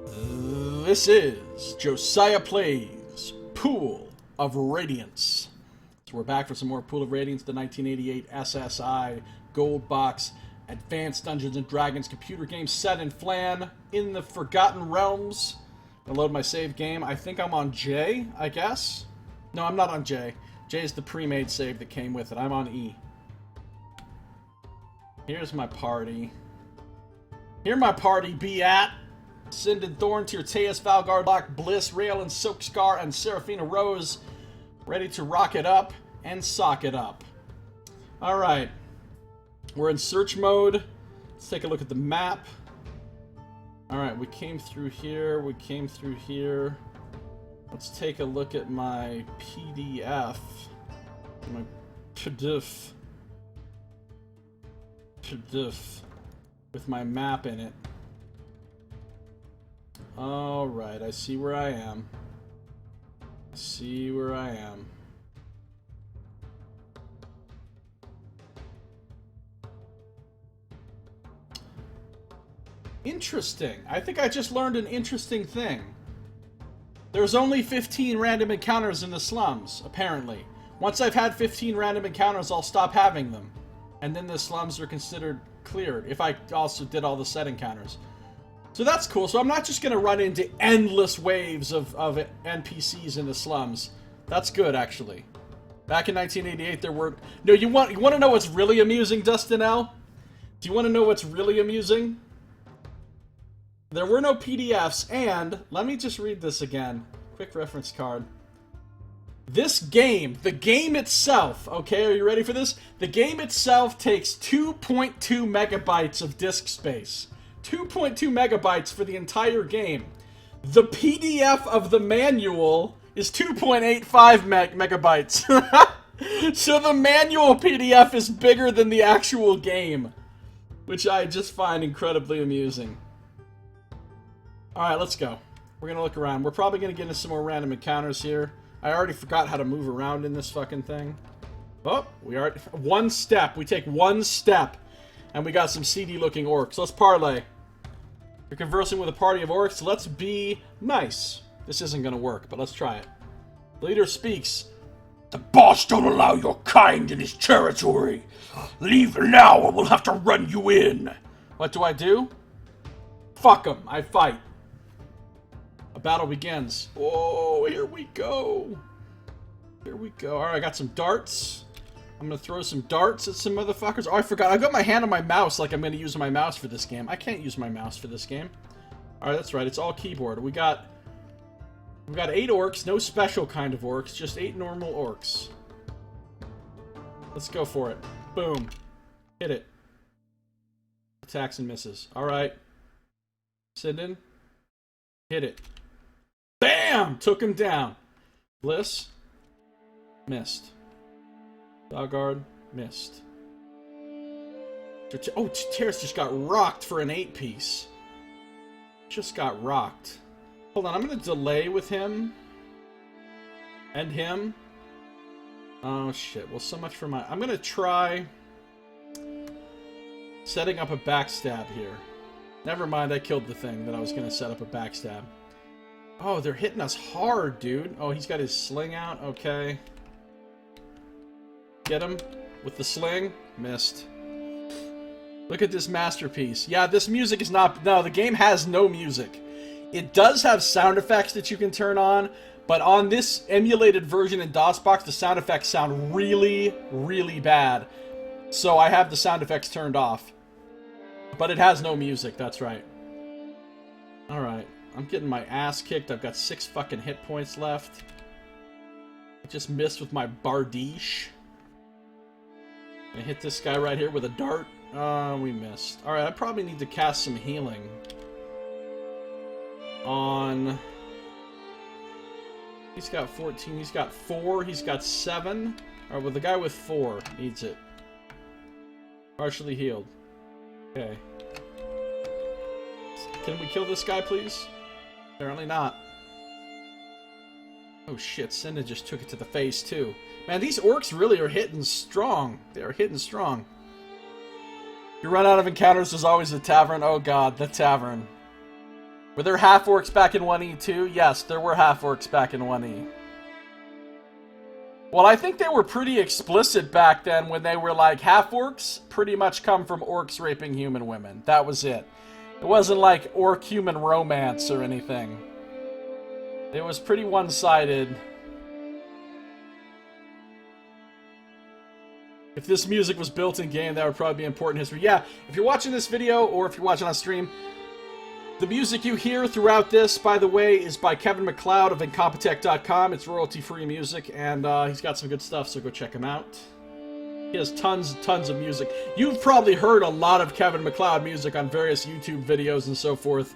This is Josiah Plays Pool of Radiance. So we're back for some more Pool of Radiance, the 1988 SSI Gold Box Advanced Dungeons & Dragons computer game set in Phlan in the Forgotten Realms. I'm gonna load my save game. I think I'm on J, I guess. No, I'm not on J. J is the pre-made save that came with it. I'm on E. Here's my party. Here my party be at. Sinded Thorn, Tears, Valgard, Lock, Bliss, Rail, and Silkscar, and Seraphina Rose, ready to rock it up and sock it up. Alright. We're in search mode. Let's take a look at the map. Alright, we came through here, we came through here. Let's take a look at my PDF. My PDF. With my map in it. Alright, I see where I am. See where I am. Interesting. I think I just learned an interesting thing. There's only 15 random encounters in the slums, apparently. Once I've had 15 random encounters, I'll stop having them. And then the slums are considered cleared, if I also did all the set encounters. So that's cool. So I'm not just going to run into endless waves of NPCs in the slums. That's good, actually. Back in 1988, there were... No, you want to know what's really amusing, Dustin L? Do you want to know what's really amusing? There were no PDFs, and... Let me just read this again. Quick reference card. This game, the game itself, okay, are you ready for this? The game itself takes 2.2 megabytes of disk space. 2.2 megabytes for the entire game. The PDF of the manual is 2.85 megabytes. So the manual PDF is bigger than the actual game, which I just find incredibly amusing. Alright, let's go. We're gonna look around. We're probably gonna get into some more random encounters here. I already forgot how to move around in this fucking thing. Oh, we are... One step. We take one step. And we got some seedy looking orcs. Let's parlay. You're conversing with a party of orcs. Let's be nice. This isn't gonna work, but let's try it. The leader speaks. The boss don't allow your kind in his territory. Leave now or we'll have to run you in. What do I do? Fuck him. I fight. A battle begins. Oh, here we go. Here we go. Alright, I got some darts. I'm gonna throw some darts at some motherfuckers. Oh, I forgot. I got my hand on my mouse like I'm gonna use my mouse for this game. I can't use my mouse for this game. Alright, that's right. It's all keyboard. We got 8 orcs. No special kind of orcs. Just 8 normal orcs. Let's go for it. Boom. Hit it. Attacks and misses. Alright. Send in. Hit it. Bam! Took him down. Bliss. Missed. Dogguard. Missed. Oh, Tears just got rocked for an 8-piece. Just got rocked. Hold on, I'm gonna delay with him. And him. Oh, shit. Well, so much for my... I'm gonna try... setting up a backstab here. Never mind, I killed the thing that I was gonna set up a backstab. Oh, they're hitting us hard, dude. Oh, he's got his sling out. Okay. Get him with the sling. Missed. Look at this masterpiece. Yeah, this music is not... No, the game has no music. It does have sound effects that you can turn on, but on this emulated version in DOSBox, the sound effects sound really, really bad. So I have the sound effects turned off. But it has no music, that's right. Alright. I'm getting my ass kicked. I've got 6 fucking hit points left. I just missed with my Bardiche. I hit this guy right here with a dart. We missed. Alright, I probably need to cast some healing. On... He's got 14. He's got 4. He's got 7. Alright, well, the guy with 4 needs it. Partially healed. Okay. Can we kill this guy, please? Apparently not. Oh shit, Cinda just took it to the face, too. Man, these orcs really are hitting strong. They are hitting strong. You run out of encounters, there's always the tavern. Oh god, the tavern. Were there half-orcs back in 1E too? Yes, there were half-orcs back in 1E. Well, I think they were pretty explicit back then when they were like, half-orcs pretty much come from orcs raping human women. That was it. It wasn't like orc-human romance or anything. It was pretty one-sided. If this music was built in-game, that would probably be important history. Yeah, if you're watching this video, or if you're watching on stream, the music you hear throughout this, by the way, is by Kevin MacLeod of Incompetech.com. It's royalty-free music, and he's got some good stuff, so go check him out. He has tons of music. You've probably heard a lot of Kevin MacLeod music on various YouTube videos and so forth,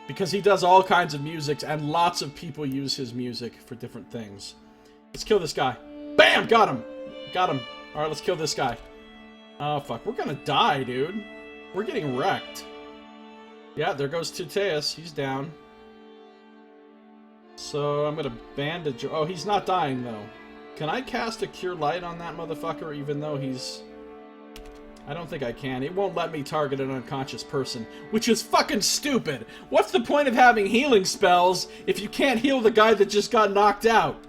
because he does all kinds of music, and lots of people use his music for different things. Let's kill this guy. Bam! Got him! Got him. Alright, let's kill this guy. Oh, fuck. We're gonna die, dude. We're getting wrecked. Yeah, there goes Tuteus. He's down. So, I'm gonna bandage... Oh, he's not dying, though. Can I cast a Cure Light on that motherfucker, even though he's... I don't think I can. It won't let me target an unconscious person, which is fucking stupid. What's the point of having healing spells if you can't heal the guy that just got knocked out?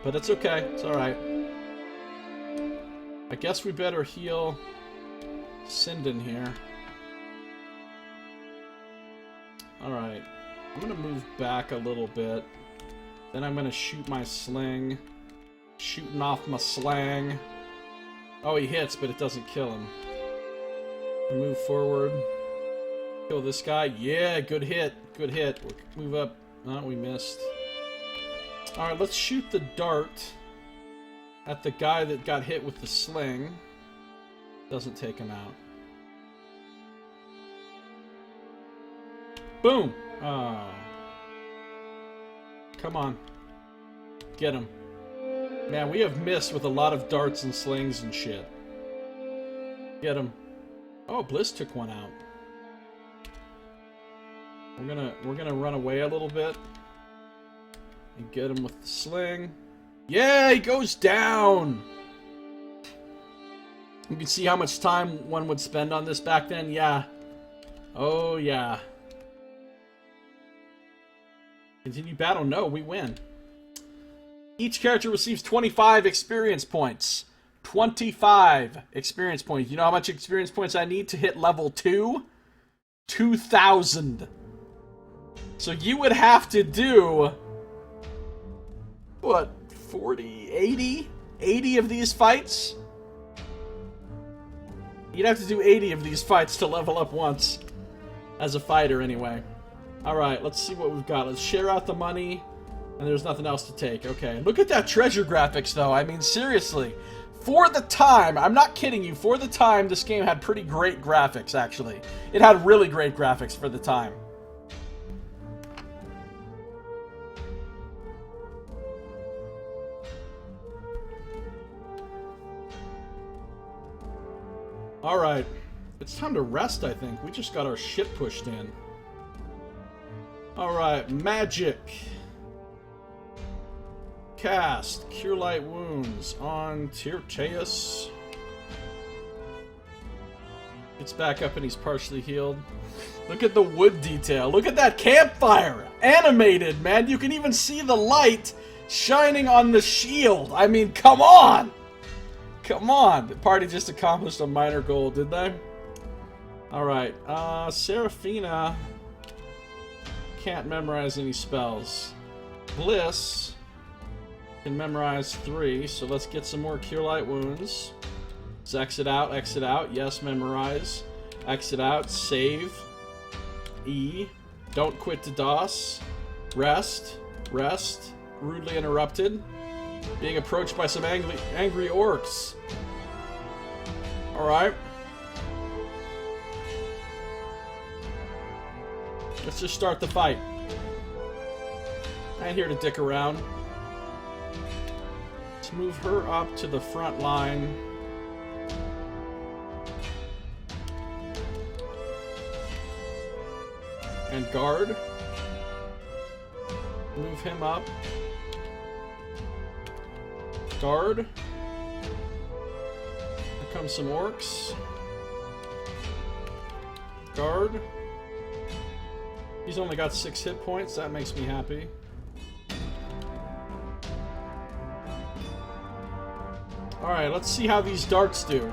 But it's okay. It's alright. I guess we better heal Sinden here. Alright. I'm gonna move back a little bit. Then I'm gonna shoot my sling. Shooting off my slang. Oh, he hits, but it doesn't kill him. Move forward. Kill this guy. Yeah, good hit. Good hit. Move up. Oh, we missed. Alright, let's shoot the dart at the guy that got hit with the sling. Doesn't take him out. Boom! Oh. Come on. Get him. Man, we have missed with a lot of darts and slings and shit. Get him. Oh, Bliss took one out. We're gonna run away a little bit and get him with the sling. Yeah, he goes down! You can see how much time one would spend on this back then. Yeah. Oh, yeah. Continue battle? No, we win. Each character receives 25 experience points. 25 experience points. You know how much experience points I need to hit level 2? 2,000. So you would have to do... what? 40? 80? 80 of these fights? You'd have to do 80 of these fights to level up once. As a fighter, anyway. Alright, let's see what we've got. Let's share out the money. And there's nothing else to take. Okay. Look at that treasure graphics, though. I mean, seriously. For the time, I'm not kidding you, for the time, this game had pretty great graphics, actually. It had really great graphics for the time. Alright. It's time to rest, I think. We just got our shit pushed in. Alright, magic. Cast Cure Light Wounds on Tuteus. Gets back up and he's partially healed. Look at the wood detail. Look at that campfire! Animated, man! You can even see the light shining on the shield! I mean, come on! Come on! The party just accomplished a minor goal, did they? Alright, Seraphina can't memorize any spells. Bliss can memorize 3, so let's get some more Cure Light Wounds. Let's exit out, yes, memorize. Exit out, save. E. Don't quit to DOS. Rest. Rest. Rudely interrupted. Being approached by some angry orcs. Alright. Let's just start the fight. I ain't here to dick around. Let's move her up to the front line. And guard. Move him up. Guard. Here come some orcs. Guard. He's only got 6 hit points. That makes me happy. Alright, let's see how these darts do.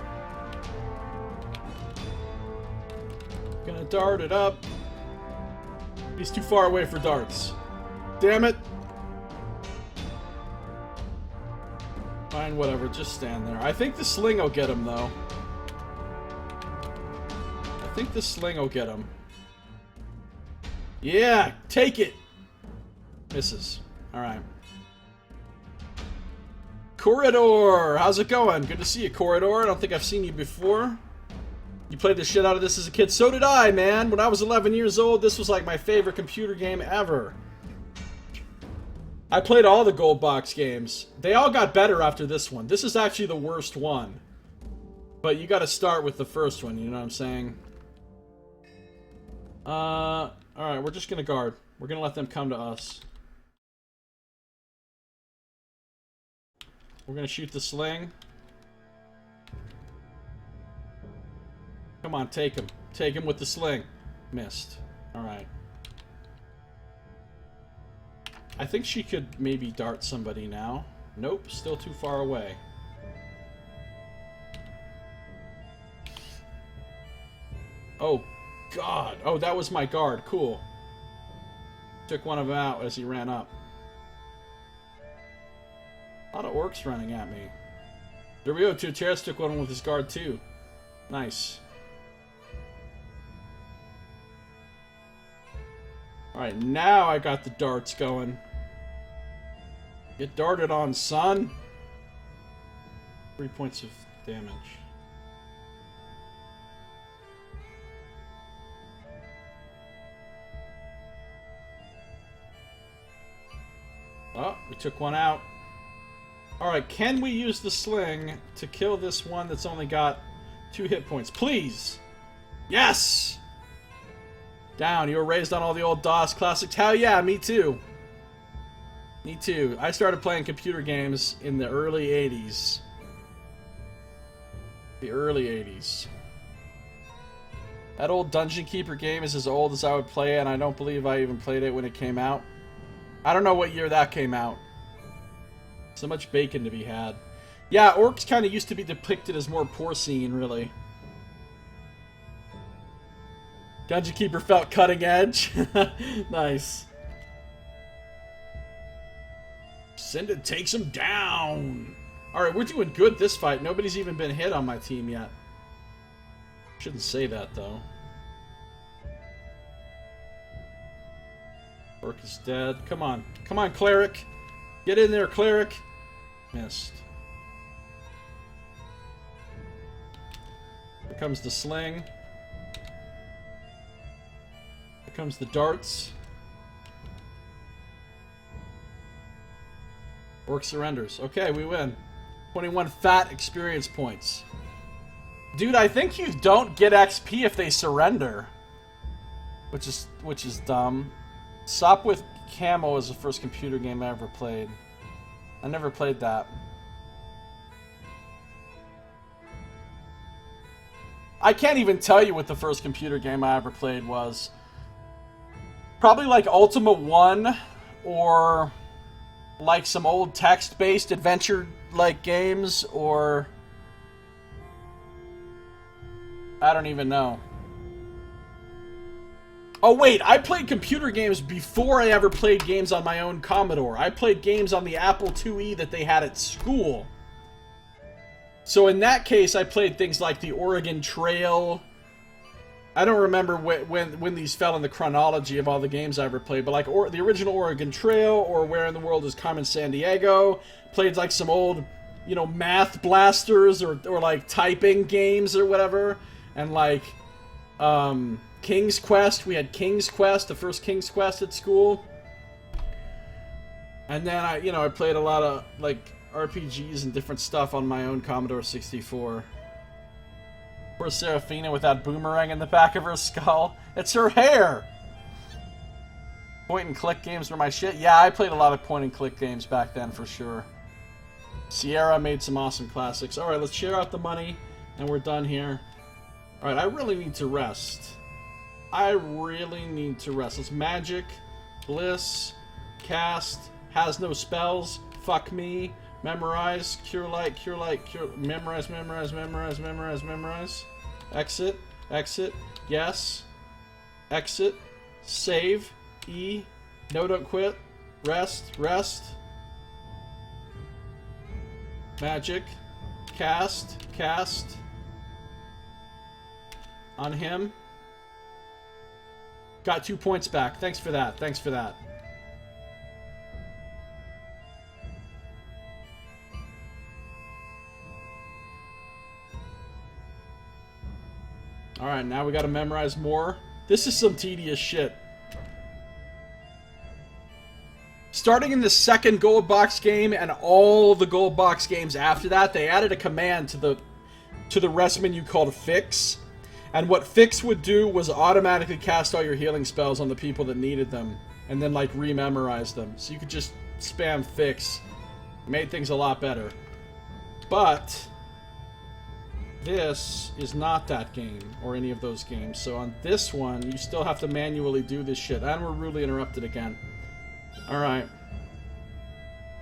Gonna dart it up. He's too far away for darts. Damn it! Fine, whatever. Just stand there. I think the sling will get him, though. I think the sling will get him. Yeah! Take it! Misses. Alright. Corridor! How's it going? Good to see you, Corridor. I don't think I've seen you before. You played the shit out of this as a kid. So did I, man. When I was 11 years old, this was like my favorite computer game ever. I played all the gold box games. They all got better after this one. This is actually the worst one. But you gotta start with the first one, you know what I'm saying? Alright, we're just gonna guard. We're gonna let them come to us. We're gonna shoot the sling. Come on, take him. Take him with the sling. Missed. Alright. I think she could maybe dart somebody now. Nope, still too far away. Oh, God. Oh, that was my guard. Cool. Took one of them out as he ran up. A lot of orcs running at me. There we go. Tuteris took one with his guard, too. Nice. Alright, now I got the darts going. Get darted on, son. 3 points of damage. Oh, we took one out. Alright, can we use the sling to kill this one that's only got 2 hit points? Please! Yes! Down. You were raised on all the old DOS classics. Hell yeah, me too. Me too. I started playing computer games in the early 80s. The early 80s. That old Dungeon Keeper game is as old as I would play it, and I don't believe I even played it when it came out. I don't know what year that came out. So much bacon to be had. Yeah, orcs kind of used to be depicted as more porcine, really. Dungeon Keeper felt cutting edge. Nice. Sinded takes him down. Alright, we're doing good this fight. Nobody's even been hit on my team yet. Shouldn't say that, though. Orc is dead. Come on. Come on, Cleric. Get in there, Cleric. Missed. Here comes the sling. Here comes the darts. Orc surrenders. Okay, we win. 21 fat experience points. Dude, I think you don't get XP if they surrender. Which is dumb. Stop with Camo is the first computer game I ever played. I never played that. I can't even tell you what the first computer game I ever played was. Probably like Ultima 1 or like some old text-based adventure-like games, or I don't even know. Oh wait, I played computer games before I ever played games on my own Commodore. I played games on the Apple IIe that they had at school. So in that case, I played things like the Oregon Trail. I don't remember when these fell in the chronology of all the games I ever played, but like the original Oregon Trail, or Where in the World is Carmen Sandiego. Played like some old, you know, math blasters or like typing games or whatever. And like, King's Quest. We had King's Quest, the first King's Quest at school. And then I played a lot of like RPGs and different stuff on my own Commodore 64. Poor Seraphina with that boomerang in the back of her skull. It's her hair! Point and click games were my shit. Yeah, I played a lot of point and click games back then for sure. Sierra made some awesome classics. Alright, let's share out the money and we're done here. Alright, I really need to rest. I really need to rest. Let's magic, bliss, cast, has no spells, fuck me, memorize, cure light, memorize, exit, yes, exit, save, E, no, don't quit, rest, magic, cast, on him. Got 2 points back. Thanks for that. Alright, now we gotta memorize more. This is some tedious shit. Starting in the second gold box game and all the gold box games after that, they added a command to the rest menu called Fix. And what Fix would do was automatically cast all your healing spells on the people that needed them. And then, like, rememorize them. So you could just spam Fix. It made things a lot better. But this is not that game, or any of those games. So on this one, you still have to manually do this shit. And we're rudely interrupted again. Alright.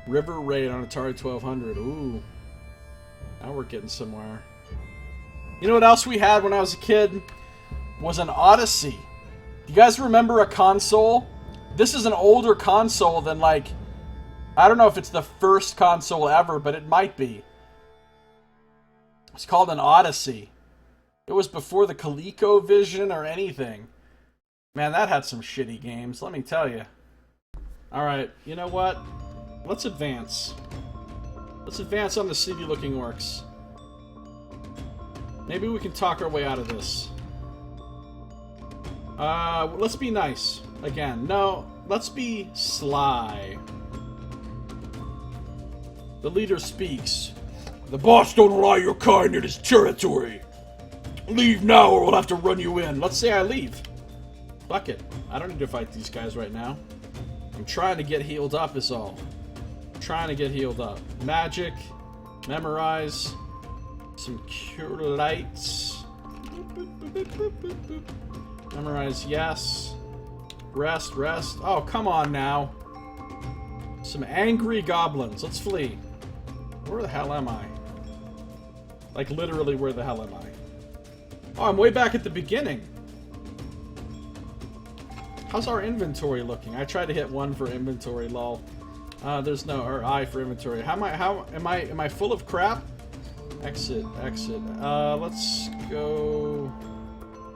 River Raid on Atari 1200. Ooh. Now we're getting somewhere. You know what else we had when I was a kid? Was an Odyssey. You guys remember a console? This is an older console than, like, I don't know if it's the first console ever, but it might be. It's called an Odyssey. It was before the ColecoVision or anything. Man, that had some shitty games, let me tell you. Alright, you know what? Let's advance. Let's advance on the seedy-looking orcs. Maybe we can talk our way out of this. Let's be nice. Again, no, let's be sly. The leader speaks. The boss don't allow your kind in his territory. Leave now or we'll have to run you in. Let's say I leave. Fuck it. I don't need to fight these guys right now. I'm trying to get healed up is all. I'm trying to get healed up. Magic. Memorize. Some cure lights. Memorize, yes. Rest. Oh, come on now. Some angry goblins. Let's flee. Where the hell am I? Like, literally, where the hell am I? Oh, I'm way back at the beginning. How's our inventory looking? I tried to hit 1 for inventory, lol. There's no, or I for inventory. How am I full of crap? Exit. Let's go...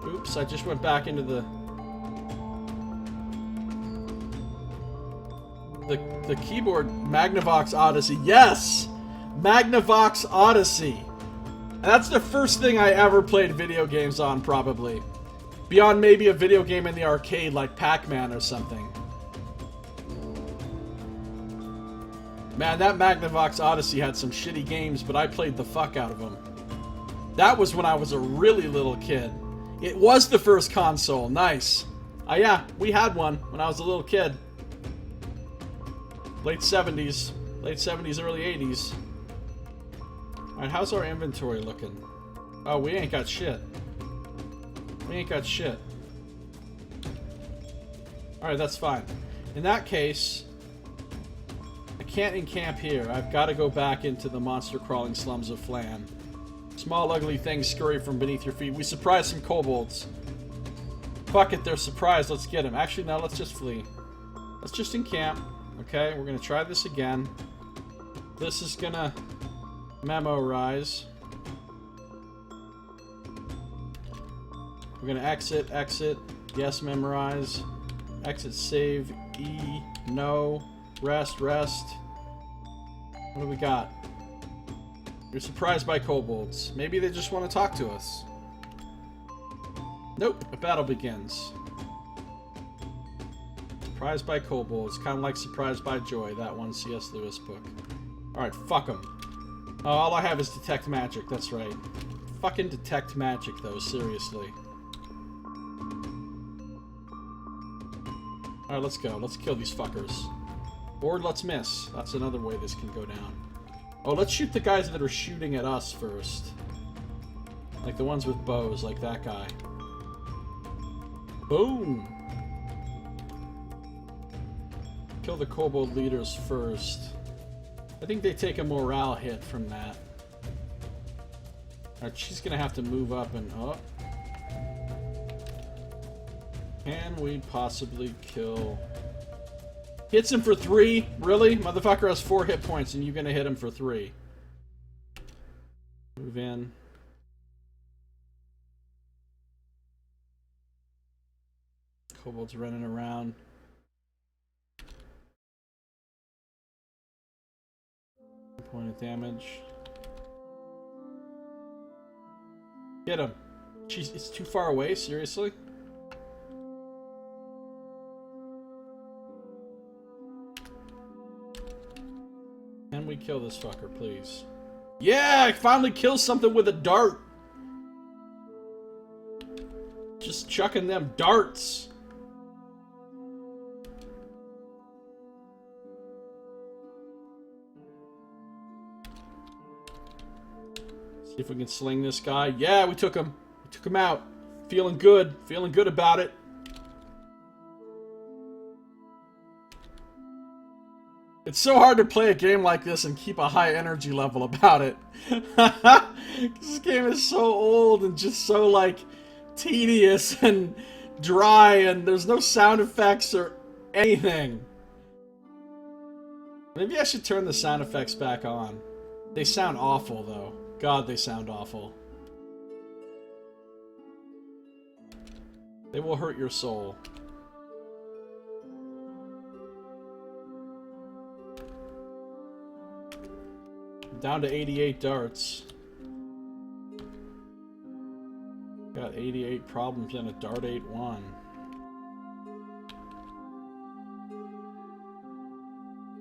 Oops, I just went back into the keyboard. Magnavox Odyssey. Yes! Magnavox Odyssey. And that's the first thing I ever played video games on, probably. Beyond maybe a video game in the arcade like Pac-Man or something. Man, that Magnavox Odyssey had some shitty games, but I played the fuck out of them. That was when I was a really little kid. It was the first console. Nice. Yeah, we had one when I was a little kid. Late 70s, early 80s. Alright, how's our inventory looking? Oh, we ain't got shit. Alright, that's fine. In that case... can't encamp here. I've got to go back into the monster-crawling slums of Phlan. Small, ugly things scurry from beneath your feet. We surprised some kobolds. Fuck it, they're surprised. Let's get them. Actually, no, let's just flee. Let's just encamp. Okay, we're going to try this again. This is going to memorize. We're going to exit. Yes, memorize. Exit, save, E, no. Rest. What do we got? You're surprised by kobolds. Maybe they just want to talk to us. Nope, a battle begins. Surprised by kobolds. Kind of like Surprised by Joy, that one C.S. Lewis book. Alright, fuck them. Oh, all I have is Detect Magic, that's right. Fucking Detect Magic, though, seriously. Alright, let's go. Let's kill these fuckers. Or let's miss. That's another way this can go down. Oh, let's shoot the guys that are shooting at us first. Like the ones with bows, like that guy. Boom. Kill the kobold leaders first. I think they take a morale hit from that. Alright, she's gonna have to move up and up. Can we possibly kill... Hits him for 3? Really? Motherfucker has 4 hit points and you're gonna hit him for 3. Move in. Kobold's running around. Point of damage. Get him. Jeez, it's too far away, seriously? Can we kill this fucker, please? Yeah, I finally killed something with a dart. Just chucking them darts. See if we can sling this guy. Yeah, we took him. We took him out. Feeling good. Feeling good about it. It's so hard to play a game like this and keep a high energy level about it. This game is so old and just so, like, tedious and dry, and there's no sound effects or anything. Maybe I should turn the sound effects back on. They sound awful, though. God, they sound awful. They will hurt your soul. Down to 88 darts. Got 88 problems and a dart 8-1.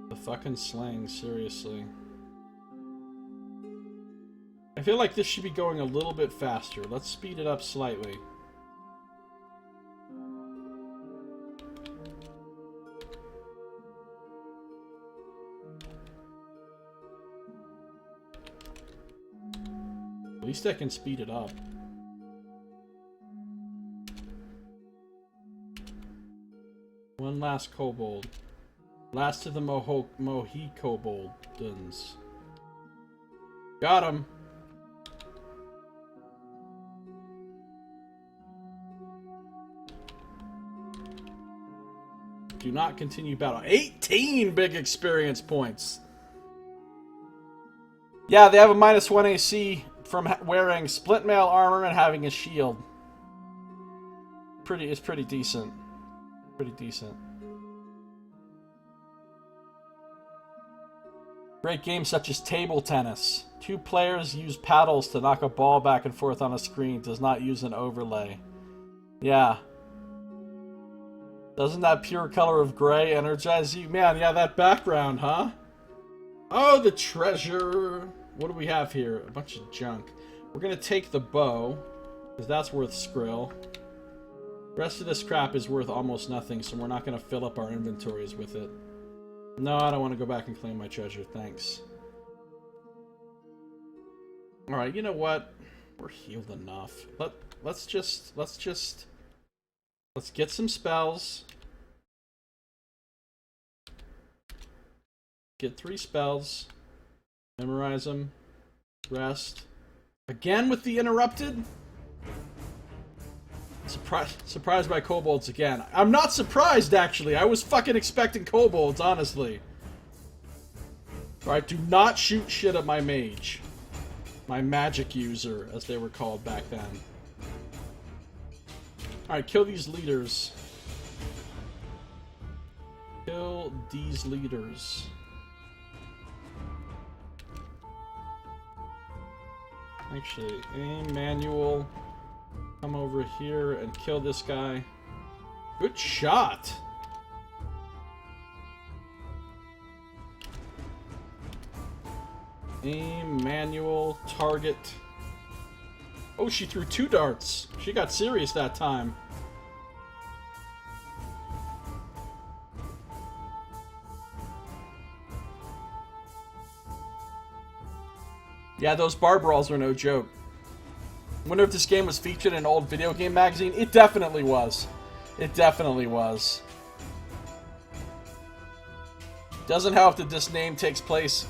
The fucking sling, seriously. I feel like this should be going a little bit faster. Let's speed it up slightly. At least I can speed it up. One last kobold. Last of the Mohi koboldens. Got him! Do not continue battle. 18 big experience points! Yeah, they have a -1 AC from wearing splint mail armor and having a shield. It's pretty decent. Pretty decent. Great games such as table tennis. 2 players use paddles to knock a ball back and forth on a screen. Does not use an overlay. Yeah. Doesn't that pure color of gray energize you? Man, yeah, that background, huh? Oh, the treasure! What do we have here? A bunch of junk. We're gonna take the bow, because that's worth skrill. The rest of this crap is worth almost nothing, so we're not gonna fill up our inventories with it. No, I don't want to go back and claim my treasure, thanks. Alright, you know what? We're healed enough. Let's get some spells. Get 3 spells. Memorize them. Rest. Again with the interrupted? Surprised by kobolds again. I'm not surprised, actually. I was fucking expecting kobolds, honestly. Alright, do not shoot shit at my mage. My magic user, as they were called back then. Alright, kill these leaders. Kill these leaders. Actually, aim manual. Come over here and kill this guy. Good shot! Aim, manual, target. Oh, she threw 2 darts. She got serious that time. Yeah, those barb rolls are no joke. Wonder if this game was featured in an old video game magazine. It definitely was. It definitely was. Doesn't help that this game takes place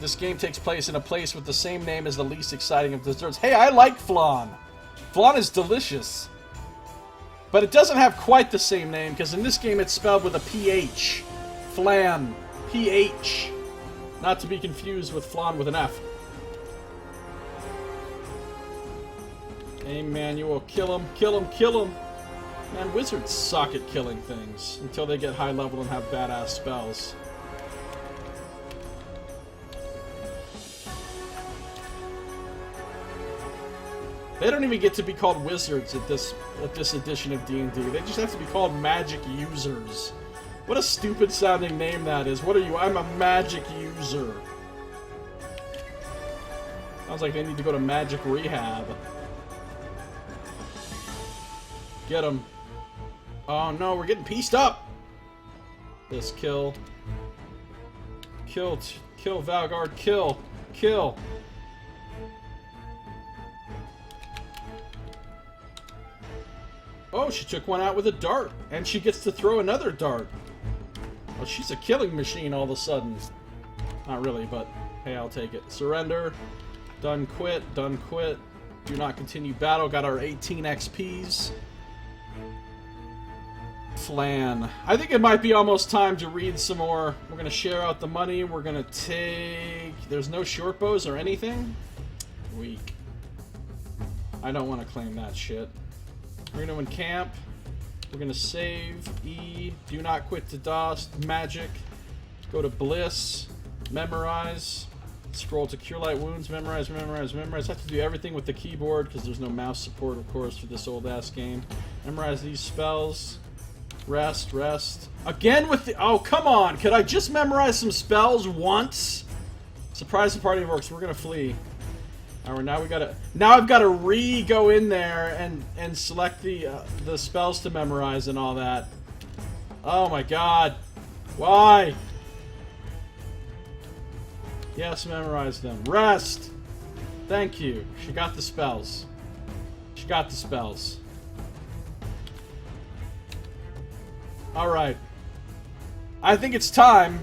in a place with the same name as the least exciting of desserts. Hey, I like Phlan. Phlan is delicious. But it doesn't have quite the same name, because in this game it's spelled with a PH. Phlan. PH. Not to be confused with Phlan with an F. Emmanuel, kill him, kill him, kill him. Man, wizards suck at killing things until they get high level and have badass spells. They don't even get to be called wizards at this edition of D&D. They just have to be called magic users. What a stupid sounding name that is. What are you? I'm a magic user. Sounds like they need to go to magic rehab. Get him. Oh no, we're getting pieced up. This kill. Kill Valgard, kill. Kill. Oh, she took one out with a dart, and she gets to throw another dart. Oh, she's a killing machine all of a sudden. Not really, but hey, I'll take it. Surrender. Done quit. Done quit. Do not continue battle. Got our 18 XPs. Phlan. I think it might be almost time to read some more. We're going to share out the money. We're going to take... There's no short bows or anything? Weak. I don't want to claim that shit. We're going to encamp. We're going to save. E. Do not quit to dust. Magic. Go to Bliss. Memorize. Scroll to Cure Light Wounds. Memorize, memorize, memorize. I have to do everything with the keyboard because there's no mouse support, of course, for this old-ass game. Memorize these spells. Rest, rest. Again with the... Oh, come on! Could I just memorize some spells once? Surprise the party of orcs. We're going to flee. Alright, now we gotta... Now I've got to re-go in there and select the spells to memorize and all that. Oh my god. Why? Yes, memorize them. Rest! Thank you. She got the spells. She got the spells. Alright. I think it's time.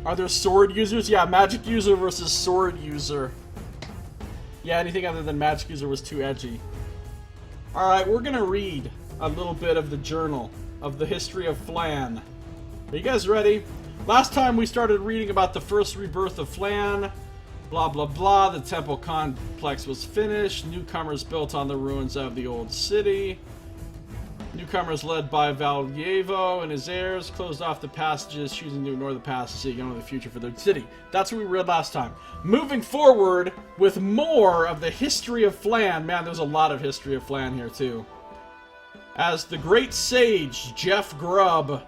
Are there sword users? Yeah, magic user versus sword user. Yeah, anything other than magic user was too edgy. Alright, we're gonna read a little bit of the journal of the history of Phlan. Are you guys ready? Last time we started reading about the first rebirth of Phlan. Blah blah blah, the temple complex was finished. Newcomers built on the ruins of the old city. Newcomers led by Valjevo and his heirs closed off the passages, choosing to ignore the past to seek only the future for their city. That's what we read last time. Moving forward with more of the history of Phlan. Man, there's a lot of history of Phlan here, too. As the great sage, Jeff Grubb,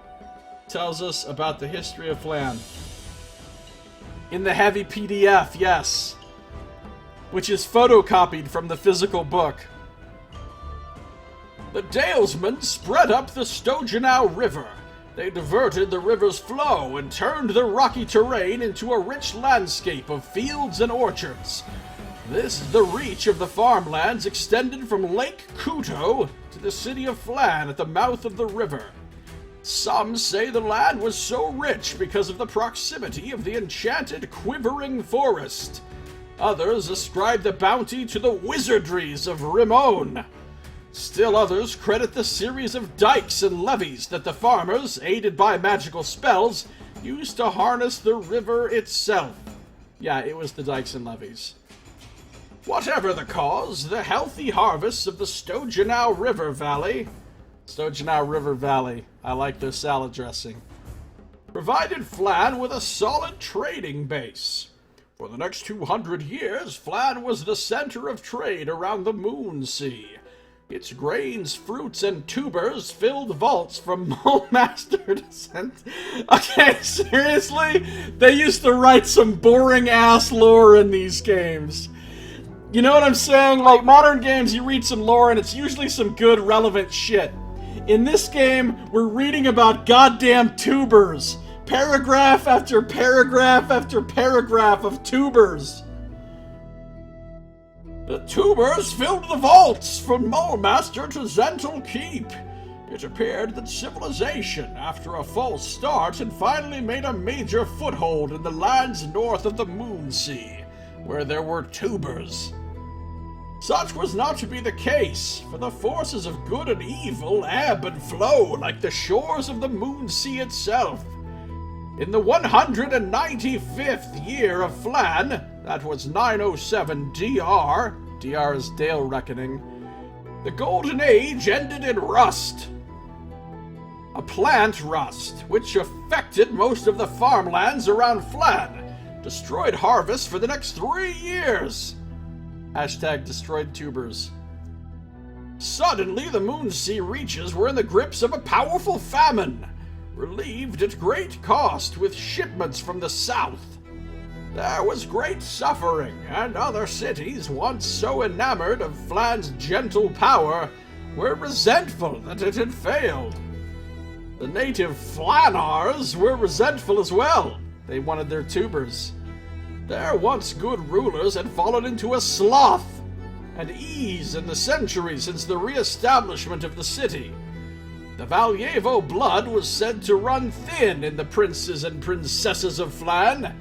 tells us about the history of Phlan. In the heavy PDF, yes. Which is photocopied from the physical book. The Dalesmen spread up the Stojanau River. They diverted the river's flow and turned the rocky terrain into a rich landscape of fields and orchards. The reach of the farmlands extended from Lake Kuto to the city of Phlan at the mouth of the river. Some say the land was so rich because of the proximity of the enchanted quivering forest. Others ascribe the bounty to the wizardries of Rimon. Still others credit the series of dikes and levees that the farmers, aided by magical spells, used to harness the river itself. Yeah, it was the dikes and levees. Whatever the cause, the healthy harvests of the Stojanau River Valley... Stojanau River Valley. I like their salad dressing. Provided Phlan with a solid trading base. For the next 200 years, Phlan was the center of trade around the Moonsea. Its grains, fruits, and tubers filled vaults from Mulemaster descent. Okay, seriously? They used to write some boring-ass lore in these games. You know what I'm saying? Like, modern games, you read some lore, and it's usually some good, relevant shit. In this game, we're reading about goddamn tubers. Paragraph after paragraph after paragraph of tubers. The tubers filled the vaults from Mulemaster to Zental Keep. It appeared that civilization, after a false start, had finally made a major foothold in the lands north of the Moonsea, where there were tubers. Such was not to be the case, for the forces of good and evil ebb and flow like the shores of the Moonsea itself. In the 195th year of Phlan, that was 907 DR, DR is Dale Reckoning, the Golden Age ended in rust. A plant rust, which affected most of the farmlands around Phlan, destroyed harvests for the next 3 years. Hashtag destroyed tubers. Suddenly, the Moonsea reaches were in the grips of a powerful famine, relieved at great cost with shipments from the south. There was great suffering, and other cities, once so enamored of Phlan's gentle power, were resentful that it had failed. The native Phlanars were resentful as well. They wanted their tubers. Their once good rulers had fallen into a sloth and ease in the centuries since the re-establishment of the city. The Valjevo blood was said to run thin in the princes and princesses of Phlan.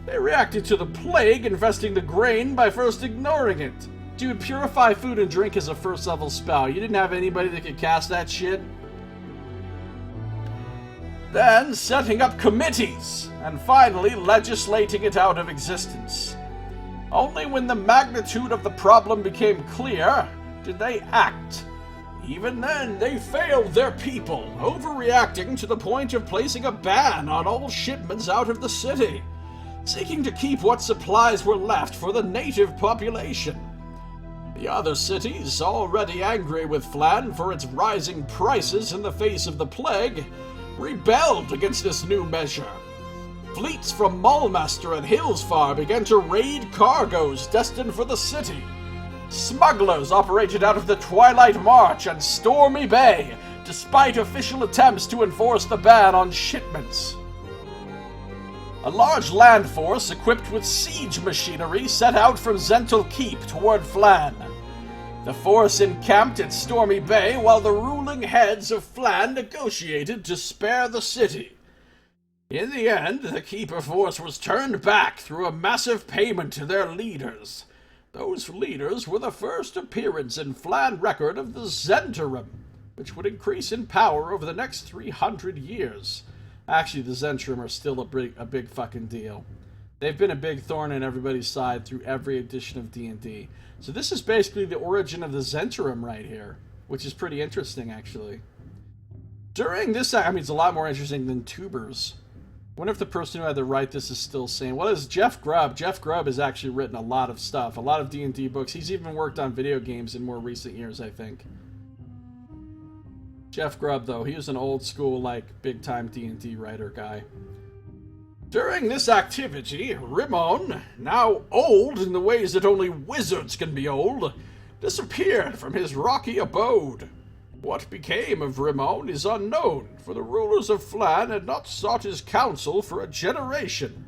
They reacted to the plague infesting the grain by first ignoring it. Dude, purify food and drink is a first level spell. You didn't have anybody that could cast that shit? Then setting up committees, and finally legislating it out of existence. Only when the magnitude of the problem became clear did they act. Even then, they failed their people, overreacting to the point of placing a ban on all shipments out of the city, seeking to keep what supplies were left for the native population. The other cities, already angry with Phlan for its rising prices in the face of the plague, rebelled against this new measure. Fleets from Mulmaster and Hillsfar began to raid cargoes destined for the city. Smugglers operated out of the Twilight March and Stormy Bay, despite official attempts to enforce the ban on shipments. A large land force equipped with siege machinery set out from Zental Keep toward Phlan. The force encamped at Stormy Bay while the ruling heads of Phlan negotiated to spare the city. In the end, the Keeper force was turned back through a massive payment to their leaders. Those leaders were the first appearance in Phlan record of the Zentarum, which would increase in power over the next 300 years. Actually, the Zentarum are still a big fucking deal. They've been a big thorn in everybody's side through every edition of D&D. So this is basically the origin of the Zentarum right here, which is pretty interesting, actually. During this, I mean, it's a lot more interesting than tubers. I wonder if the person who had to write this is still sane. Well, it's Jeff Grubb. Jeff Grubb has actually written a lot of stuff, a lot of D&D books. He's even worked on video games in more recent years, I think. Jeff Grubb, though, he was an old school, like, big-time D&D writer guy. During this activity, Rimon, now old in the ways that only wizards can be old, disappeared from his rocky abode. What became of Rimon is unknown, for the rulers of Phlan had not sought his counsel for a generation.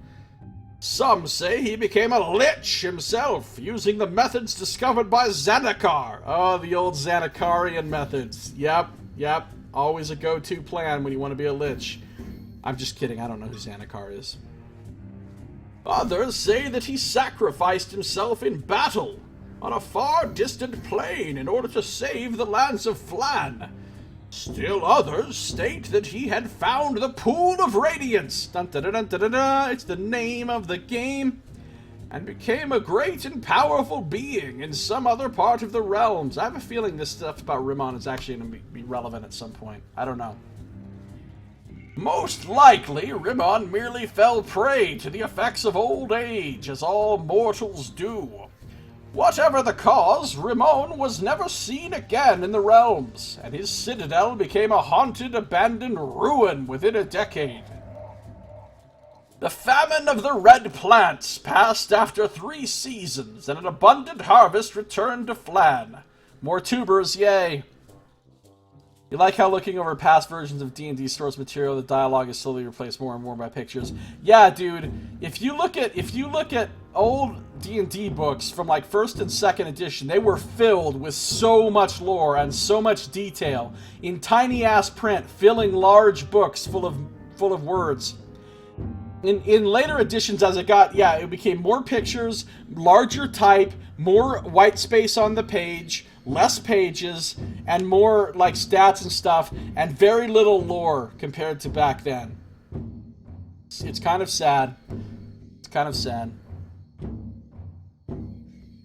Some say he became a lich himself, using the methods discovered by Xanakar. Oh, the old Xanakarian methods. Yep. Always a go-to plan when you want to be a lich. I'm just kidding, I don't know who Xanakar is. Others say that he sacrificed himself in battle on a far distant plane in order to save the lands of Phlan. Still others state that he had found the Pool of Radiance, dun, dun, dun, dun, dun, dun, it's the name of the game, and became a great and powerful being in some other part of the realms. I have a feeling this stuff about Rimon is actually going to be relevant at some point. I don't know. Most likely, Rimon merely fell prey to the effects of old age, as all mortals do. Whatever the cause, Rimon was never seen again in the realms, and his citadel became a haunted, abandoned ruin within a decade. The famine of the red plants passed after 3 seasons, and an abundant harvest returned to Phlan. More tubers, yay. You like how looking over past versions of D&D source material, the dialogue is slowly replaced more and more by pictures. Yeah, dude. If you look at old D&D books from like 1st and 2nd edition, they were filled with so much lore and so much detail in tiny ass print, filling large books full of words. In later editions, as it became more pictures, larger type, more white space on the page, less pages, and more like stats and stuff, and very little lore compared to back then. It's kind of sad. It's kind of sad.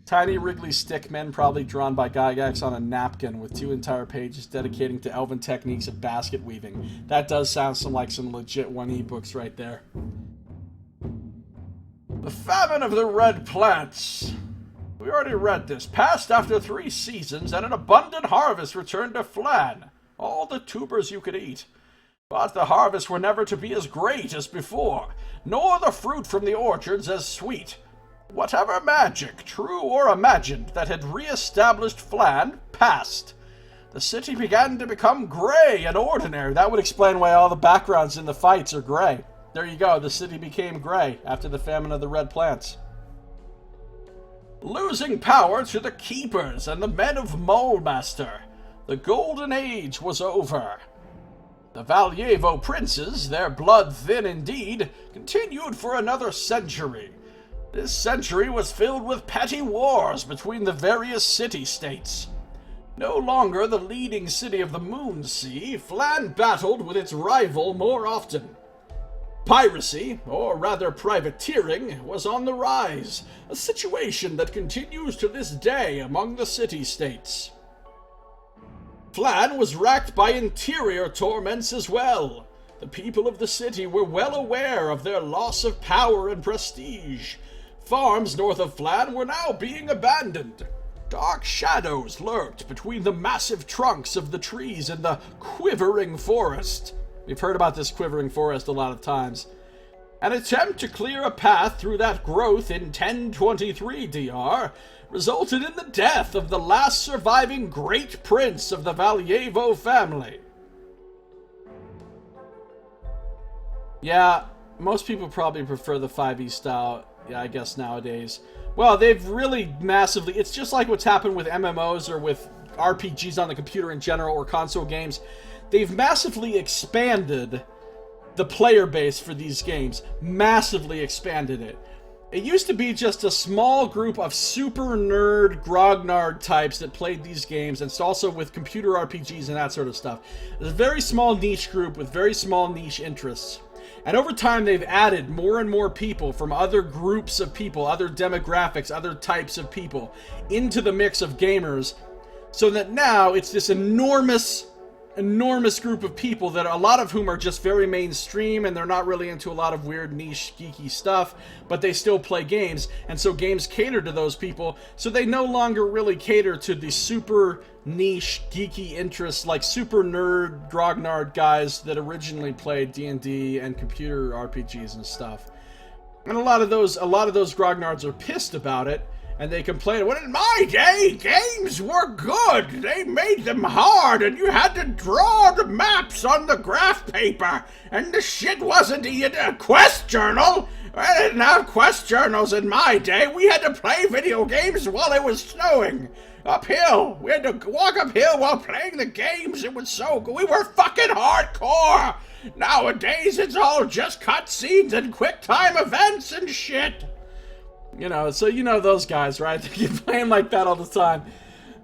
Tiny wriggly stickmen, probably drawn by Gygax on a napkin with 2 entire pages dedicating to elven techniques of basket weaving. That does sound like some legit 1E books right there. The famine of the red plants. We already read this. Passed after 3 seasons and an abundant harvest returned to Phlan. All the tubers you could eat. But the harvests were never to be as great as before, nor the fruit from the orchards as sweet. Whatever magic, true or imagined, that had re-established Phlan passed. The city began to become gray and ordinary. That would explain why all the backgrounds in the fights are gray. There you go, the city became gray after the famine of the red plants. Losing power to the keepers and the men of Mulemaster, the golden age was over. The Valjevo princes, their blood thin indeed, continued for another century. This century was filled with petty wars between the various city-states. No longer the leading city of the Moonsea, Phlan battled with its rival more often. Piracy, or rather privateering, was on the rise, a situation that continues to this day among the city-states. Phlan was racked by interior torments as well. The people of the city were well aware of their loss of power and prestige. Farms north of Phlan were now being abandoned. Dark shadows lurked between the massive trunks of the trees in the quivering forest. We've heard about this quivering forest a lot of times. An attempt to clear a path through that growth in 1023 DR resulted in the death of the last surviving great prince of the Valjevo family. Yeah, most people probably prefer the 5e style, yeah, I guess nowadays. Well, they've really massively... It's just like what's happened with MMOs or with RPGs on the computer in general or console games. They've massively expanded the player base for these games. Massively expanded it. It used to be just a small group of super nerd grognard types that played these games, and also with computer RPGs and that sort of stuff. It's a very small niche group with very small niche interests. And over time, they've added more and more people from other groups of people, other demographics, other types of people into the mix of gamers, so that now it's this enormous group of people that a lot of whom are just very mainstream and they're not really into a lot of weird niche geeky stuff, but they still play games, and so games cater to those people, so they no longer really cater to the super niche geeky interests like super nerd grognard guys that originally played D&D and computer RPGs and stuff. And a lot of those grognards are pissed about it. And they complain, well, in my day, games were good. They made them hard, and you had to draw the maps on the graph paper. And the shit wasn't a quest journal. I didn't have quest journals in my day. We had to play video games while it was snowing. Uphill. We had to walk uphill while playing the games. It was so good. We were fucking hardcore. Nowadays, it's all just cutscenes and quick time events and shit. You know, so you know those guys, right? They keep playing like that all the time.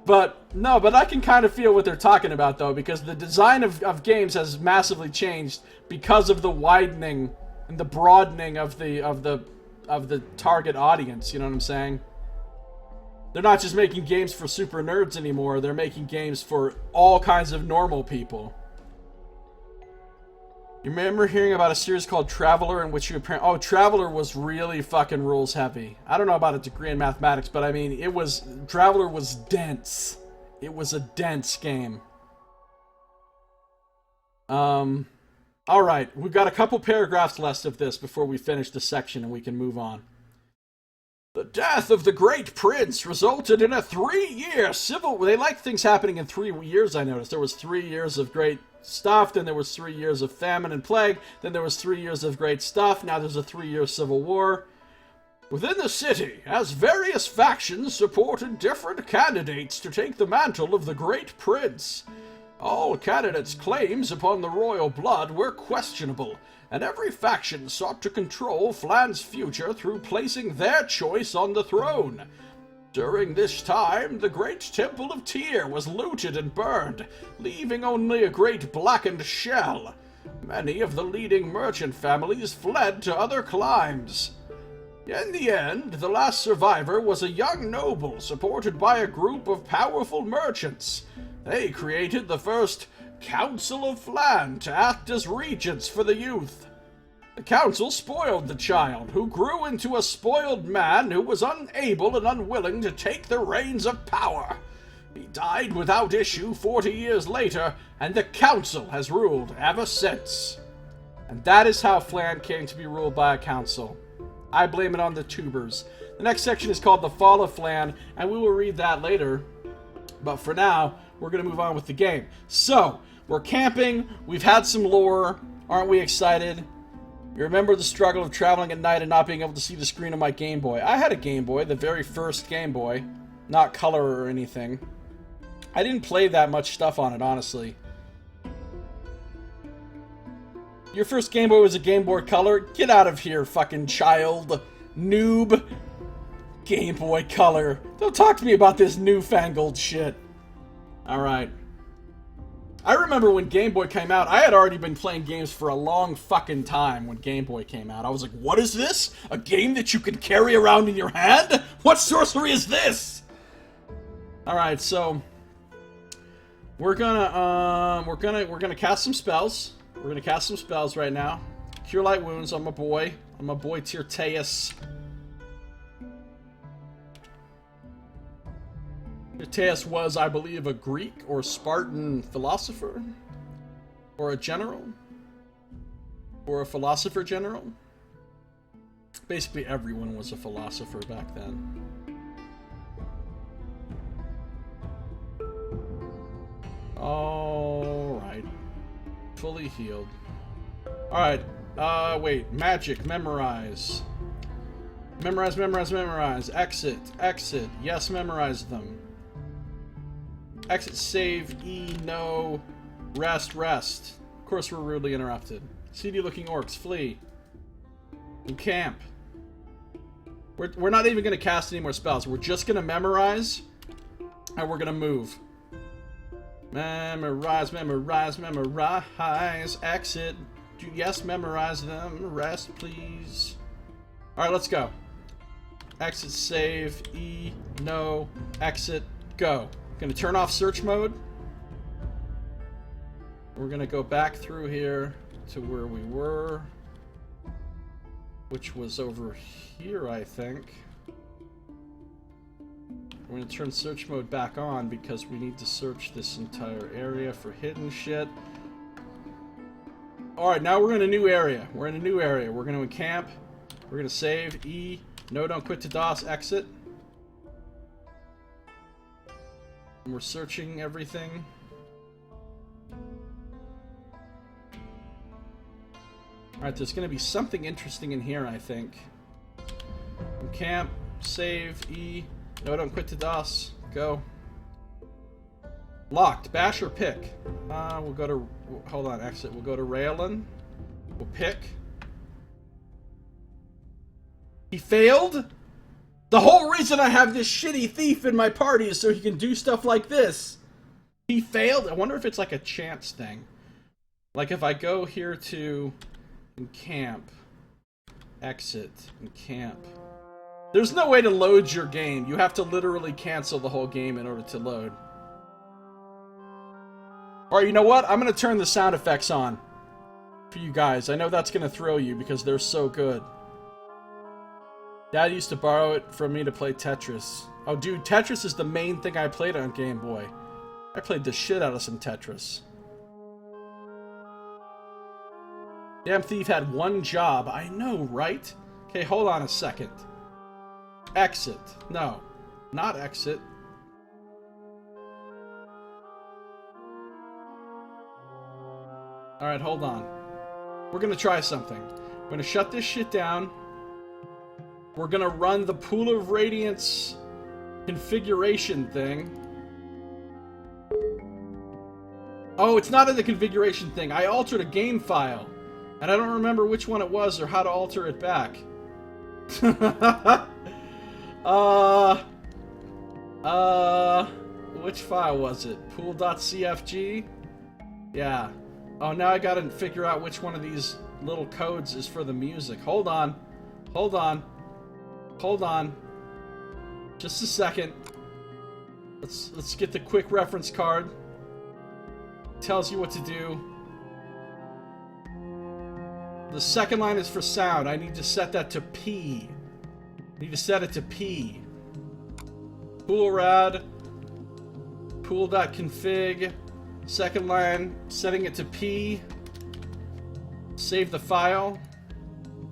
But I can kind of feel what they're talking about, though, because the design of games has massively changed because of the widening and the broadening of the target audience, you know what I'm saying? They're not just making games for super nerds anymore, they're making games for all kinds of normal people. You remember hearing about a series called Traveler in which you apparently... Oh, Traveler was really fucking rules heavy. I don't know about a degree in mathematics, but I mean, Traveler was dense. It was a dense game. Alright, we've got a couple paragraphs left of this before we finish the section and we can move on. The death of the great prince resulted in a 3-year civil... They like things happening in 3 years, I noticed. There was 3 years of great stuff, then there was 3 years of famine and plague, then there was 3 years of great stuff, now there's a 3-year civil war. Within the city, as various factions supported different candidates to take the mantle of the great prince. All candidates' claims upon the royal blood were questionable, and every faction sought to control Phlan's future through placing their choice on the throne. During this time, the great Temple of Tyr was looted and burned, leaving only a great blackened shell. Many of the leading merchant families fled to other climes. In the end, the last survivor was a young noble supported by a group of powerful merchants. They created the first Council of Phlan to act as regents for the youth. The council spoiled the child, who grew into a spoiled man who was unable and unwilling to take the reins of power. He died without issue 40 years later, and the council has ruled ever since. And that is how Phlan came to be ruled by a council. I blame it on the tubers. The next section is called The Fall of Phlan, and we will read that later. But for now, we're going to move on with the game. So, we're camping, we've had some lore, aren't we excited? You remember the struggle of traveling at night and not being able to see the screen of my Game Boy. I had a Game Boy, the very first Game Boy, not color or anything. I didn't play that much stuff on it, honestly. Your first Game Boy was a Game Boy Color? Get out of here, fucking child. Noob. Game Boy Color. Don't talk to me about this newfangled shit. Alright. I remember when Game Boy came out, I had already been playing games for a long fucking time when Game Boy came out. I was like, what is this? A game that you can carry around in your hand? What sorcery is this? Alright, so we're gonna cast some spells. We're gonna cast some spells right now. Cure Light Wounds on my boy. On my boy Tirtaeus. Tirtaeus was, I believe, a Greek or Spartan philosopher. Or a general. Or a philosopher general. Basically everyone was a philosopher back then. Alright. Fully healed. Alright. Wait. Magic. Memorize. Memorize, memorize, memorize. Exit. Exit. Yes, memorize them. Exit, save, E, no. Rest, rest. Of course we're rudely interrupted. Seedy looking orcs, flee. And camp. We're not even going to cast any more spells. We're just going to memorize. And we're going to move. Memorize, memorize, memorize. Exit. Yes, memorize them. Rest, please. Alright, let's go. Exit, save, E, no. Exit, go. Gonna turn off search mode. We're gonna go back through here to where we were, which was over here, I think. We're gonna turn search mode back on because we need to search this entire area for hidden shit. Alright, now we're in a new area. We're in a new area. We're gonna encamp. We're gonna save, E, no, don't quit to DOS, exit. And we're searching everything. Alright, there's going to be something interesting in here, I think. Camp, save, E. No, don't quit to DOS. Go. Locked. Bash or pick? We'll go to... Hold on, exit. We'll go to Raylan. We'll pick. He failed? The whole reason I have this shitty thief in my party is so he can do stuff like this. He failed? I wonder if it's like a chance thing. Like if I go here to encamp, exit, encamp. There's no way to load your game. You have to literally cancel the whole game in order to load. Alright, you know what? I'm going to turn the sound effects on for you guys. I know that's going to thrill you because they're so good. Dad used to borrow it from me to play Tetris. Oh, dude, Tetris is the main thing I played on Game Boy. I played the shit out of some Tetris. Damn thief had one job. I know, right? Okay, hold on a second. Exit. No. Not exit. Alright, hold on. We're gonna try something. We're gonna shut this shit down. We're gonna run the Pool of Radiance configuration thing. Oh, it's not in the configuration thing. I altered a game file. And I don't remember which one it was or how to alter it back. Which file was it? Pool.cfg? Yeah. Oh, now I gotta figure out which one of these little codes is for the music. Hold on. Hold on. Hold on. Just a second. Let's get the quick reference card. Tells you what to do. The second line is for sound. I need to set that to P. I need to set it to P. Poolrad. Pool.config. Second line, setting it to P. Save the file.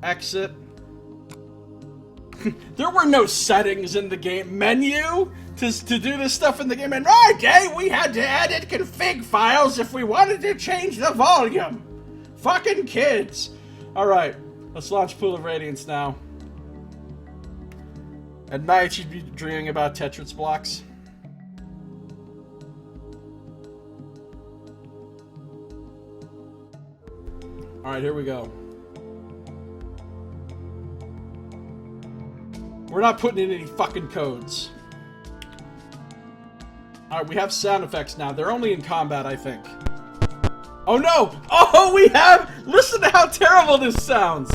Exit. There were no settings in the game menu to do this stuff in the game. And our day, we had to edit config files if we wanted to change the volume. Fucking kids. Alright, let's launch Pool of Radiance now. At night, you'd be dreaming about Tetris blocks. Alright, here we go. We're not putting in any fucking codes. Alright, we have sound effects now. They're only in combat, I think. Oh no! Oh, we have... Listen to how terrible this sounds!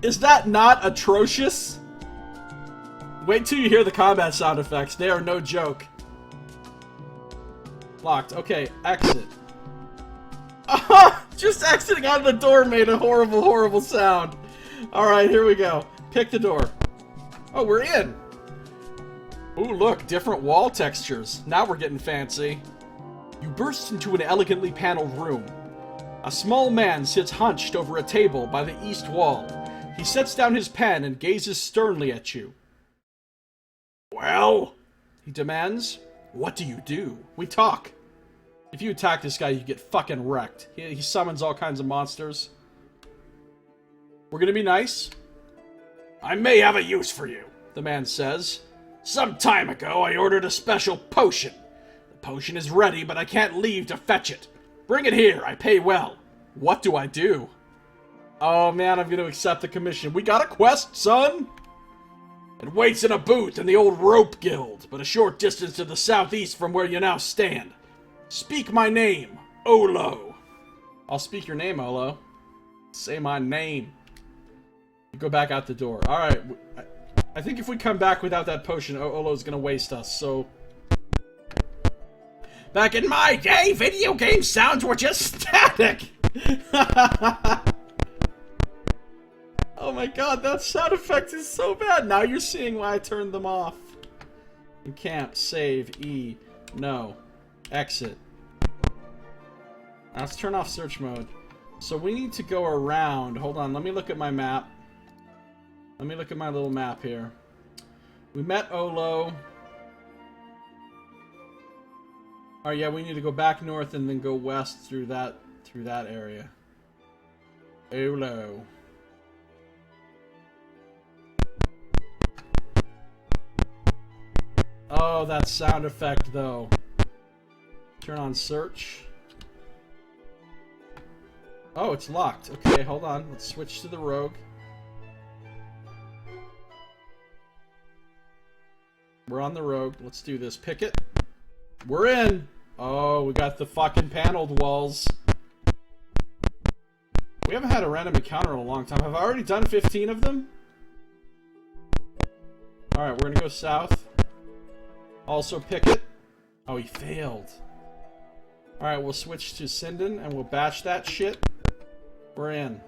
Is that not atrocious? Wait till you hear the combat sound effects. They are no joke. Locked. Okay, exit. Just exiting out of the door made a horrible, horrible sound. Alright, here we go. Pick the door. Oh, we're in. Ooh, look, different wall textures. Now we're getting fancy. You burst into an elegantly paneled room. A small man sits hunched over a table by the east wall. He sets down his pen and gazes sternly at you. Well, he demands, what do you do? We talk. If you attack this guy, you get fucking wrecked. He summons all kinds of monsters. We're gonna be nice. I may have a use for you, the man says. Some time ago, I ordered a special potion. The potion is ready, but I can't leave to fetch it. Bring it here, I pay well. What do I do? Oh man, I'm gonna accept the commission. We got a quest, son! It waits in a booth in the old rope guild, but a short distance to the southeast from where you now stand. Speak my name, Olo. I'll speak your name, Olo. Say my name. You go back out the door. Alright, I think if we come back without that potion, Olo's gonna waste us, so... Back in my day, video game sounds were just static! Oh my god, that sound effect is so bad! Now you're seeing why I turned them off. You can't save, E, no. Exit. Now let's turn off search mode. So we need to go around. Hold on, let me look at my map. Let me look at my little map here. We met Olo. Oh yeah, we need to go back north and then go west through that area. Olo. Oh, that sound effect though. Turn on search. Oh, it's locked. Okay, hold on. Let's switch to the rogue. We're on the rogue. Let's do this. Pick it. We're in! Oh, we got the fucking paneled walls. We haven't had a random encounter in a long time. Have I already done 15 of them? Alright, we're gonna go south. Also pick it. Oh, he failed. Alright, we'll switch to Sinden and we'll bash that shit. We're in.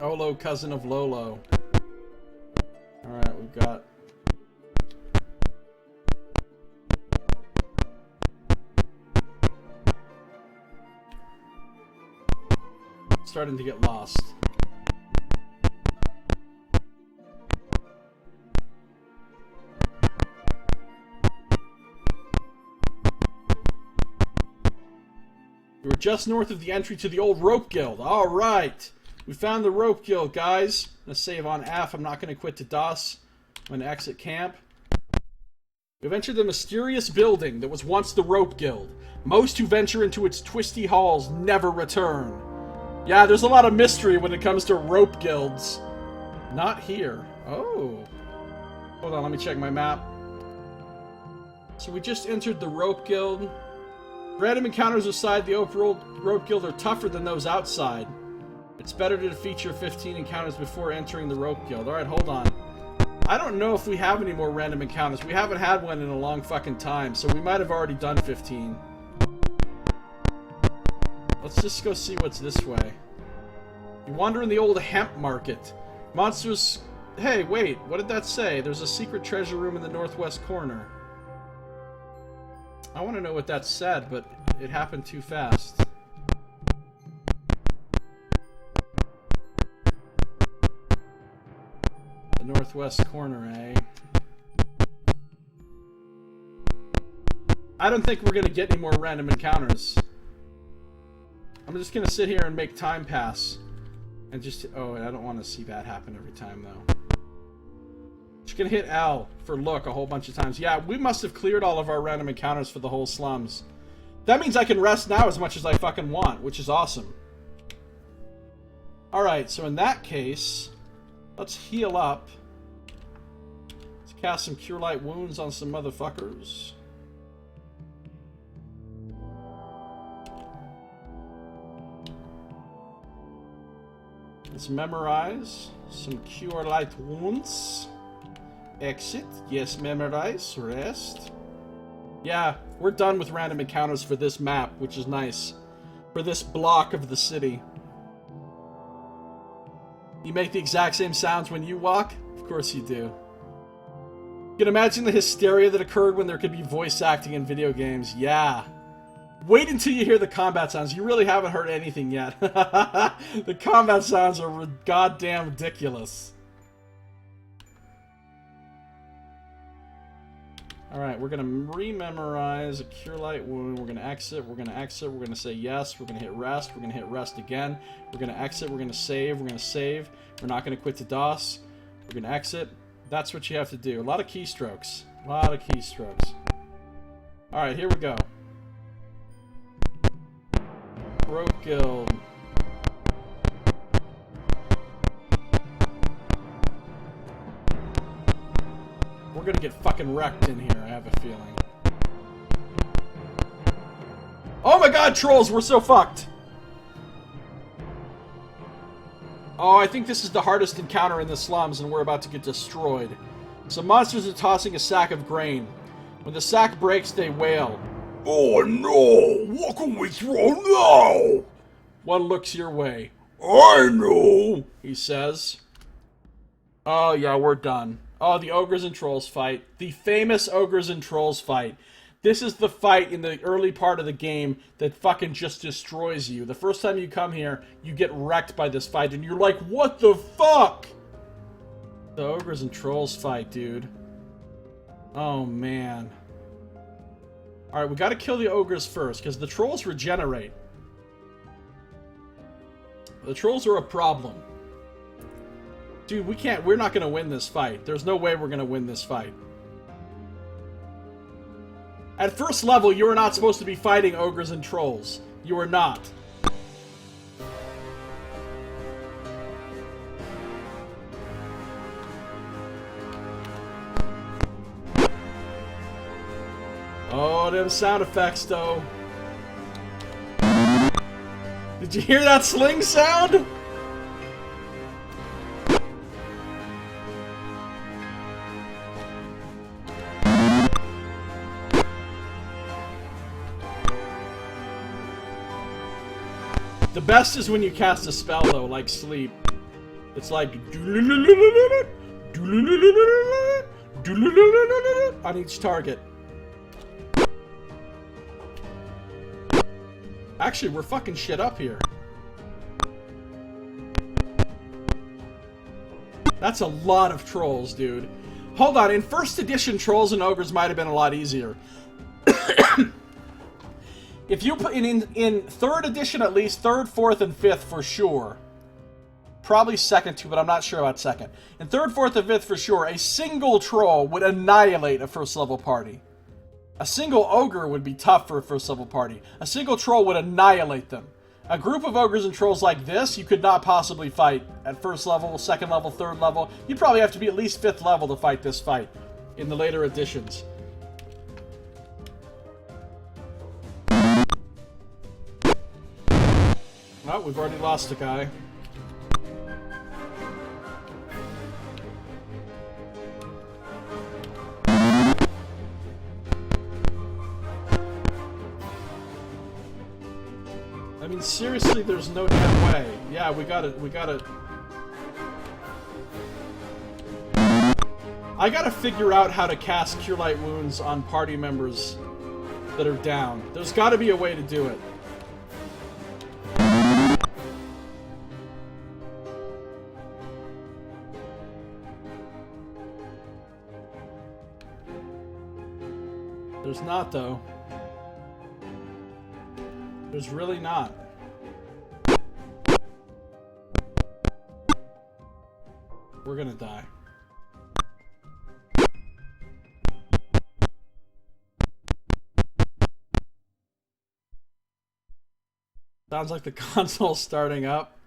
Olo, cousin of Lolo. Alright, we've got... starting to get lost. We were just north of the entry to the old Rope Guild. Alright. We found the Rope Guild, guys. I'm going to save on F. I'm not going to quit to DOS. I'm going to exit camp. We've entered the mysterious building that was once the Rope Guild. Most who venture into its twisty halls never return. Yeah, there's a lot of mystery when it comes to rope guilds. Not here. Oh. Hold on, let me check my map. So we just entered the Rope Guild. Random encounters inside the Rope Guild are tougher than those outside. It's better to defeat your 15 encounters before entering the Rope Guild. Alright, hold on. I don't know if we have any more random encounters. We haven't had one in a long fucking time, so we might have already done 15. Let's just go see what's this way. You wander in the old hemp market. Monsters... Hey, wait, what did that say? There's a secret treasure room in the northwest corner. I want to know what that said, but it happened too fast. The northwest corner, eh? I don't think we're going to get any more random encounters. I'm just going to sit here and make time pass. And just... Oh, I don't want to see that happen every time, though. Just going to hit L for look a whole bunch of times. Yeah, we must have cleared all of our random encounters for the whole slums. That means I can rest now as much as I fucking want, which is awesome. Alright, so in that case, let's heal up. Let's cast some Cure Light Wounds on some motherfuckers. Let's memorize some Cure Light Wounds. Exit. Yes, memorize. Rest. Yeah, we're done with random encounters for this map, which is nice. For this block of the city. You make the exact same sounds when you walk? Of course you do. You can imagine the hysteria that occurred when there could be voice acting in video games. Yeah. Wait until you hear the combat sounds. You really haven't heard anything yet. The combat sounds are goddamn ridiculous. Alright, we're going to rememorize a Cure Light Wound. We're going to exit. We're going to exit. We're going to say yes. We're going to hit rest. We're going to hit rest again. We're going to exit. We're going to save. We're going to save. We're not going to quit to DOS. We're going to exit. That's what you have to do. A lot of keystrokes. A lot of keystrokes. Alright, here we go. Rope Guild. We're gonna get fucking wrecked in here, I have a feeling. Oh my god, trolls, we're so fucked! Oh, I think this is the hardest encounter in the slums and we're about to get destroyed. Some monsters are tossing a sack of grain. When the sack breaks, they wail. Oh no! What can we throw now? One looks your way. I know, he says. Oh yeah, we're done. Oh, the Ogres and Trolls fight. The famous Ogres and Trolls fight. This is the fight in the early part of the game that fucking just destroys you. The first time you come here, you get wrecked by this fight, and you're like, what the fuck? The Ogres and Trolls fight, dude. Oh, man. Alright, we gotta kill the Ogres first, because the Trolls regenerate. The Trolls are a problem. Dude, we're not gonna win this fight. There's no way we're gonna win this fight. At first level, you are not supposed to be fighting Ogres and Trolls. You are not. Oh, them sound effects, though. Did you hear that sling sound? The best is when you cast a spell, though, like sleep. It's like on each target. Actually, we're fucking shit up here. That's a lot of trolls, dude. Hold on, in first edition, trolls and ogres might have been a lot easier. If you put in third edition, at least third, fourth, and fifth for sure. Probably second too, but I'm not sure about second. In third, fourth, and fifth for sure, a single troll would annihilate a first level party. A single ogre would be tough for a first level party. A single troll would annihilate them. A group of ogres and trolls like this, you could not possibly fight at first level, second level, third level. You'd probably have to be at least fifth level to fight this fight in the later editions. Oh, we've already lost a guy. I mean, seriously, there's no damn way. Yeah, we gotta... I gotta figure out how to cast Cure Light Wounds on party members that are down. There's gotta be a way to do it. There's not, though. There's really not. We're gonna die. Sounds like the console's starting up.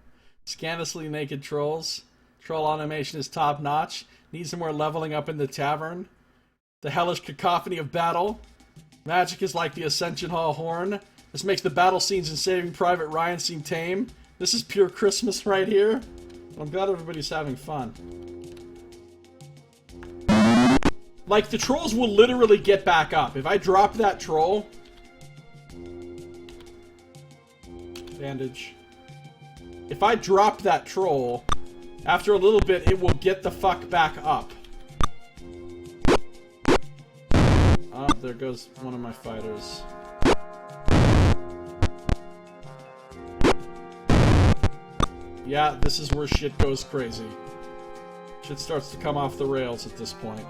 Scandalously naked trolls. Troll animation is top notch. Needs some more leveling up in the tavern. The hellish cacophony of battle. Magic is like the Ascension Hall horn. This makes the battle scenes in Saving Private Ryan seem tame. This is pure Christmas right here. I'm glad everybody's having fun. Like, the trolls will literally get back up. If I drop that troll... Bandage. If I drop that troll, after a little bit, it will get the fuck back up. Oh, there goes one of my fighters. Yeah, this is where shit goes crazy. Shit starts to come off the rails at this point.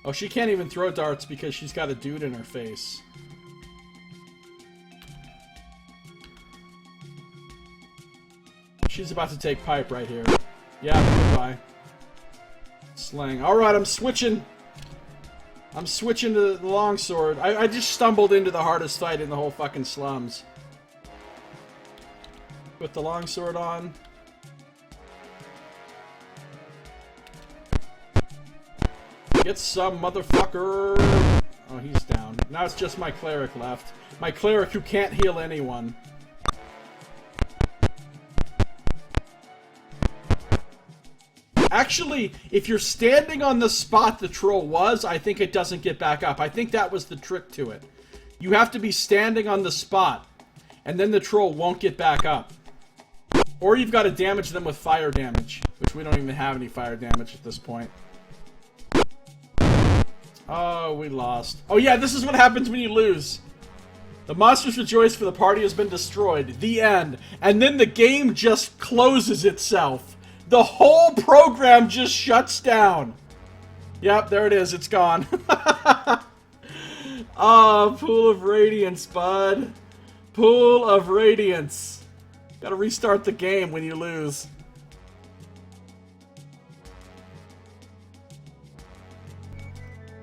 Oh, she can't even throw darts because she's got a dude in her face. She's about to take pipe right here. Yeah, goodbye. Slang. Alright, I'm switching. I'm switching to the longsword. I just stumbled into the hardest fight in the whole fucking slums. Put the longsword on. Get some, motherfucker! Oh, he's down. Now it's just my cleric left. My cleric who can't heal anyone. Actually, if you're standing on the spot the troll was, I think it doesn't get back up. I think that was the trick to it. You have to be standing on the spot, and then the troll won't get back up. Or you've got to damage them with fire damage, which we don't even have any fire damage at this point. Oh, we lost. Oh yeah, this is what happens when you lose. The monsters rejoice for the party has been destroyed. The end. And then the game just closes itself. The whole program just shuts down. Yep, there it is. It's gone. Oh, Pool of Radiance, bud. Pool of Radiance. Gotta restart the game when you lose.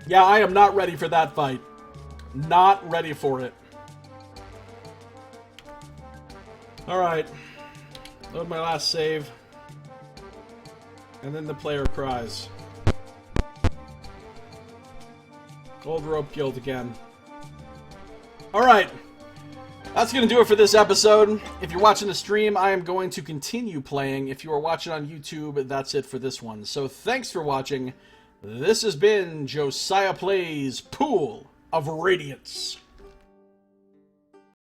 Yeah, I am not ready for that fight. Not ready for it. Alright. Load my last save. And then the player cries. Gold Rope Guild again. Alright. That's going to do it for this episode. If you're watching the stream, I am going to continue playing. If you are watching on YouTube, that's it for this one. So thanks for watching. This has been Josiah Plays Pool of Radiance.